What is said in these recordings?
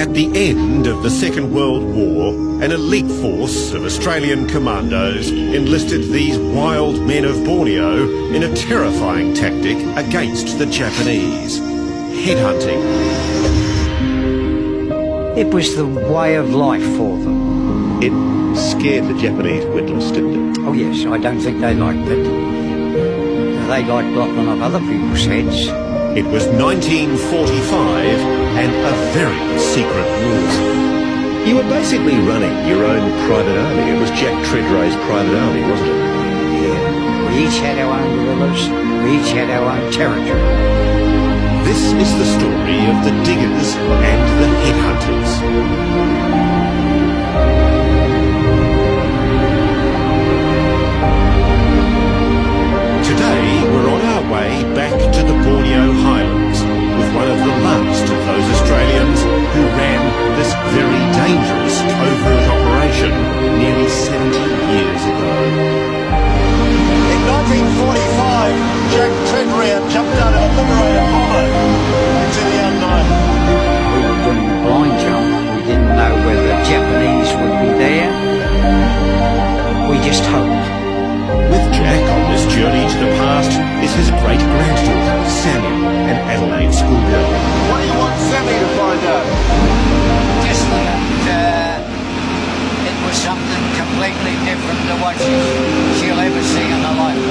At the end of the Second World War, an elite force of Australian commandos enlisted these wild men of Borneo in a terrifying tactic against the Japanese: headhunting. It was the way of life for them. It scared the Japanese witless, didn't it? Oh yes, I don't think they liked it. They liked blocking off other people's heads. It was 1945 and a very secret war. You were basically running your own private army. It was Jack Treadray's private army, wasn't it? Yeah, we each had our own guerrillas, we each had our own territory. This is the story of the diggers and the headhunters. Today, we're on our way back to the Borneo Highlands with one of the last of those Australians who ran this very dangerous covert operation nearly 70 years ago. In 1945, Jack Treadray jumped out of a liberated bomber into the unknown. We were doing a blind jump. We didn't know whether the Japanese would be there. We just hoped. With Jack on this journey to the past is his great-granddaughter, Sammy, an Adelaide schoolgirl. What do you want Sammy to find out? Just that it was something completely different to what she'll ever see in her life.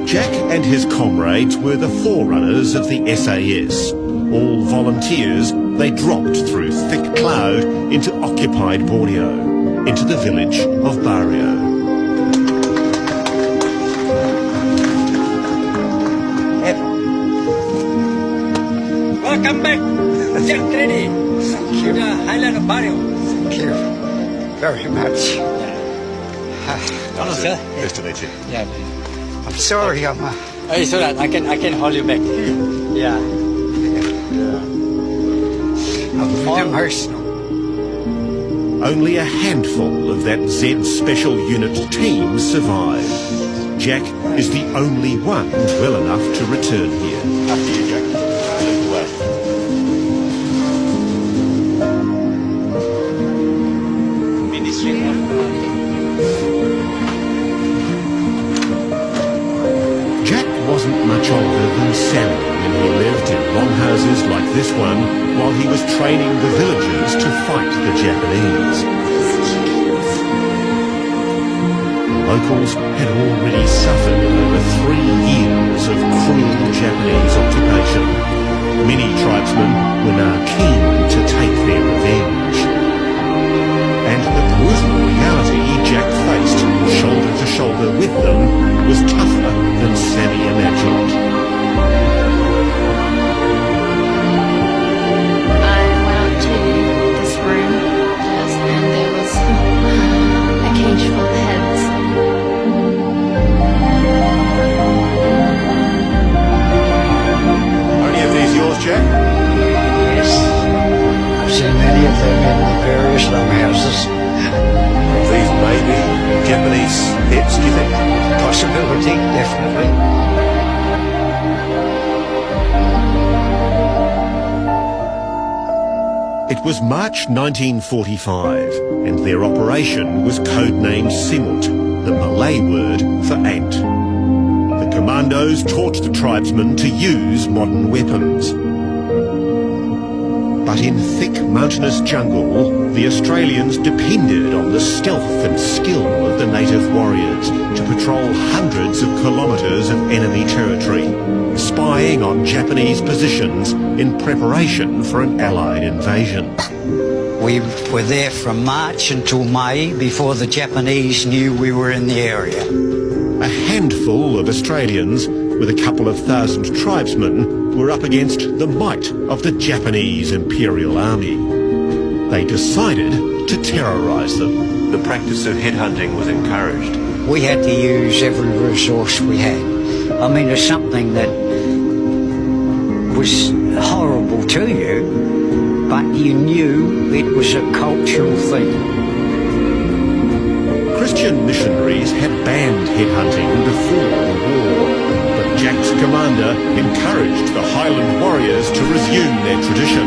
Jack and his comrades were the forerunners of the SAS. All volunteers, they dropped through thick cloud into occupied Borneo, into the village of Borneo. Welcome back, Jack Treaday, to the Highland of Borneo. Thank you very much. Hello, sir. Nice to meet you. Yeah. I'm sorry, It's all right. I can hold you back. Yeah. I'm personal. Only a handful of that Z Special Unit team survived. Jack is the only one well enough to return here. After you, Jack. Lead the way. Jack wasn't much older than Sammy when he lived in longhouses like this one while he was training the villagers to fight the Japanese. Locals had already suffered over 3 years of cruel Japanese occupation. Many tribesmen were now keen to take their revenge. And the brutal reality Jack faced, shoulder to shoulder with them, was tougher than Sammy imagined. I went up to this room, and there was a cage full of heads. Are any of these yours, Jack? Yes. I've seen many of them in the various longhouses. These may be Japanese heads, do you think? Possibility, definitely. It was March 1945, and their operation was codenamed Simut, the Malay word for ant. The commandos taught the tribesmen to use modern weapons. But in thick mountainous jungle, the Australians depended on the stealth and skill of the native warriors to patrol hundreds of kilometres of enemy territory, spying on Japanese positions in preparation for an Allied invasion. We were there from March until May before the Japanese knew we were in the area. A handful of Australians, with a couple of thousand tribesmen, were up against the might of the Japanese Imperial Army. They decided to terrorise them. The practice of headhunting was encouraged. We had to use every resource we had. I mean, it's something that was horrible to you, but you knew it was a cultural thing. Christian missionaries had banned headhunting before the war, but Jack's commander encouraged the Highland warriors to resume their tradition.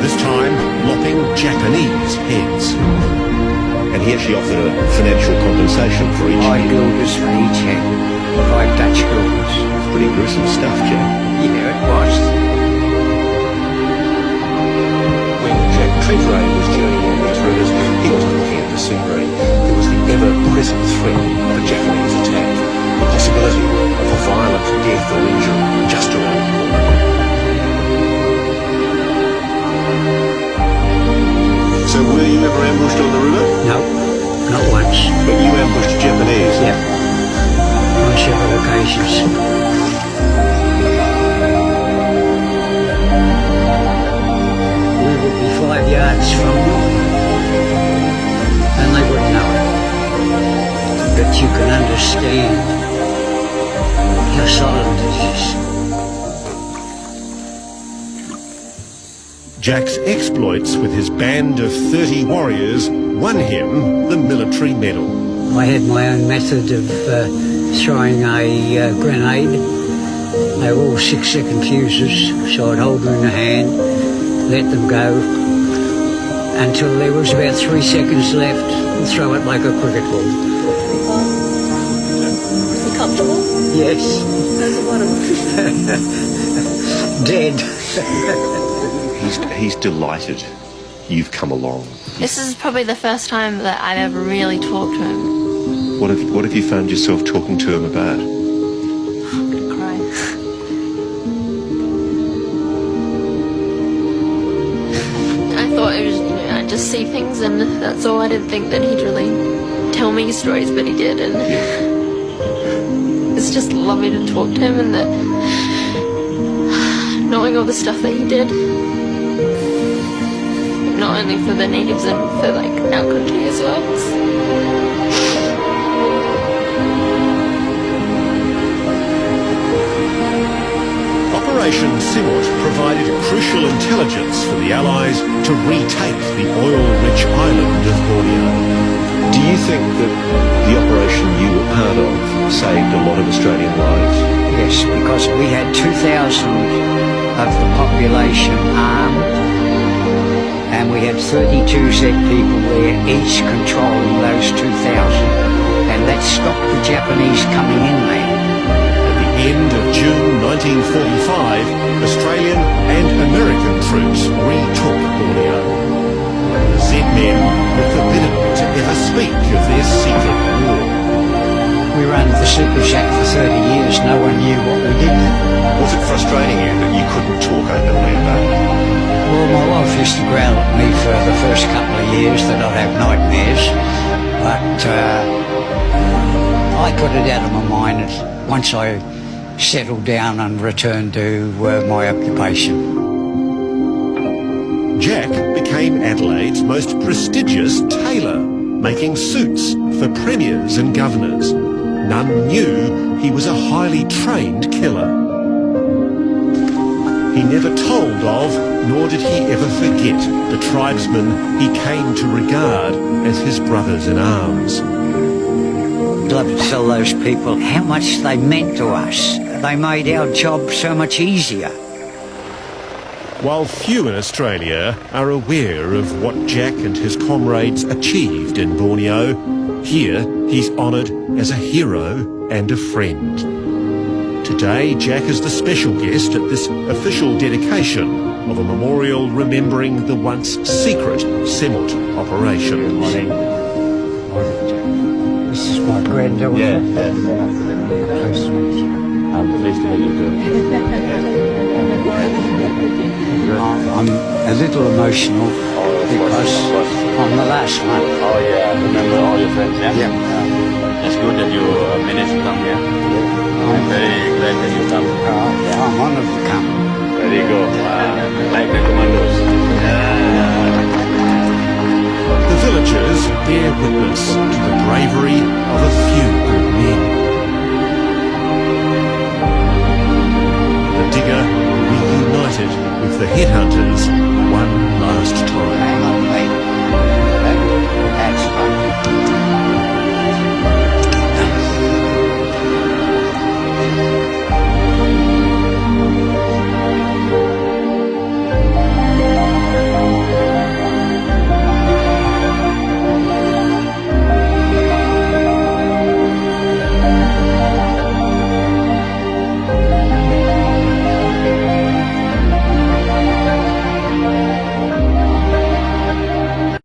This time lopping Japanese heads. And he actually offered a financial compensation for each 5 head. guilders for each head. 5 Dutch guilders. It's pretty gruesome stuff, Jack. Yeah, it was. When Jack Treadray was journeying these rivers, he wasn't looking at the scenery. There was the ever-present threat of a Japanese attack, the possibility of a violent death or injury just around the corner. So were you ever ambushed on the river? No, not once. But you ambushed Japanese? Yep. On several occasions. We would be 5 yards from them, and they wouldn't know it. But you can understand how silent it is. Jack's exploits with his band of 30 warriors won him the military medal. I had my own method of throwing a grenade. They were all 6-second fuses, so I'd hold them in the hand, let them go until there was about 3 seconds left and throw it like a cricket ball. You comfortable? Yes. Dead. He's delighted you've come along. This is probably the first time that I've ever really talked to him. What have you found yourself talking to him about? I'm gonna cry. I thought it was, I'd just see things and that's all. I didn't think that he'd really tell me stories, but he did, and it's just lovely to talk to him, and that knowing all the stuff that he did, not only for the natives and for like our country as well. Operation Simut provided crucial intelligence for the Allies to retake the oil-rich island of Borneo. Do you think that the operation you were part of saved a lot of Australian lives? Yes, because we had 2,000 of the population armed, and we had 32 Z people there, each controlling those 2,000, and that stopped the Japanese coming in there. At the end of June 1945, Australian and American troops retook Borneo. The Z-men were forbidden to ever speak of their secret war. We ran the Super Shack for 30 years, no one knew what we did. Was it frustrating you that you couldn't talk openly about it? Well, my wife used to growl at me for the first couple of years that I'd have nightmares, but I put it out of my mind once I settled down and returned to my occupation. Jack became Adelaide's most prestigious tailor, making suits for premiers and governors. None knew he was a highly trained killer. He never told of, nor did he ever forget, the tribesmen he came to regard as his brothers in arms. I'd love to tell those people how much they meant to us. They made our job so much easier. While few in Australia are aware of what Jack and his comrades achieved in Borneo, here he's honoured as a hero and a friend. Today, Jack is the special guest at this official dedication of a memorial remembering the once secret Simut operation. This is my granddaughter. Yeah. Nice to meet you. I'm pleased to meet you too. I'm a little emotional because I'm the last one. Oh yeah, I remember all your friends, yeah? Yeah. It's good that you managed to come here. I'm very glad that you come. I'm honored to come. Very good. Like the commandos. The villagers bear witness to the bravery of a few good men. The digger reunited with the headhunter